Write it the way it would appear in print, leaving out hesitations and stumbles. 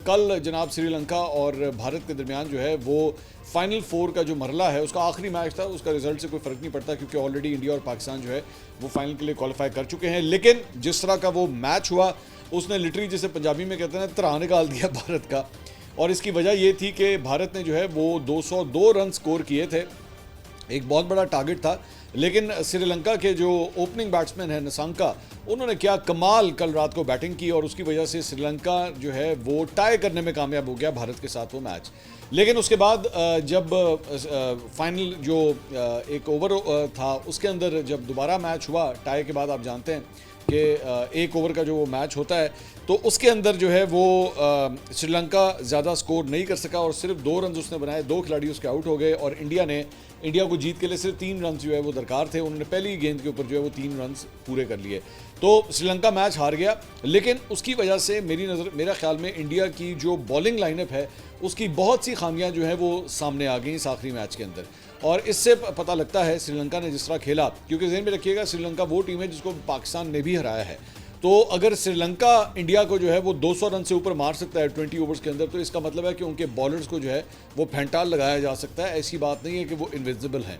कल जनाब श्रीलंका और भारत के दरमियान जो है वो फाइनल 4 का जो मरला है उसका आखिरी मैच था। उसका रिजल्ट से कोई फ़र्क नहीं पड़ता क्योंकि ऑलरेडी इंडिया और पाकिस्तान जो है वो फाइनल के लिए क्वालिफाई कर चुके हैं। लेकिन जिस तरह का वो मैच हुआ उसने लिटरली, जिसे पंजाबी में कहते हैं ना, तना निकाल दिया भारत का। और इसकी वजह ये थी कि भारत ने जो है वो 202 रन स्कोर किए थे। एक बहुत बड़ा टारगेट था, लेकिन श्रीलंका के जो ओपनिंग बैट्समैन है नसांका, उन्होंने क्या कमाल कल रात को बैटिंग की और उसकी वजह से श्रीलंका जो है वो टाई करने में कामयाब हो गया भारत के साथ वो मैच। लेकिन उसके बाद जब फाइनल जो एक ओवर था उसके अंदर जब दोबारा मैच हुआ टाई के बाद, आप जानते हैं कि एक ओवर का जो वो मैच होता है, तो उसके अंदर जो है वो श्रीलंका ज़्यादा स्कोर नहीं कर सका और सिर्फ 2 रन उसने बनाए। 2 खिलाड़ी उसके आउट हो गए और इंडिया को जीत के लिए सिर्फ 3 रन जो है वो दरकार थे। उन्होंने पहली गेंद के ऊपर जो है वो 3 रन पूरे कर लिए, तो श्रीलंका मैच हार गया। लेकिन उसकी वजह से मेरा ख्याल में इंडिया की जो बॉलिंग लाइनअप है उसकी बहुत सी खामियां जो है वो सामने आ गई इस आखिरी मैच के अंदर। और इससे पता लगता है श्रीलंका ने जिस तरह खेला, क्योंकि ज़हन में रखिएगा श्रीलंका वो टीम है जिसको पाकिस्तान ने भी हराया है। तो अगर श्रीलंका इंडिया को जो है वो 200 रन से ऊपर मार सकता है 20 ओवर्स के अंदर, तो इसका मतलब है कि उनके बॉलर्स को जो है वो फैंटाल लगाया जा सकता है। ऐसी बात नहीं है कि वो इनविजिबल हैं।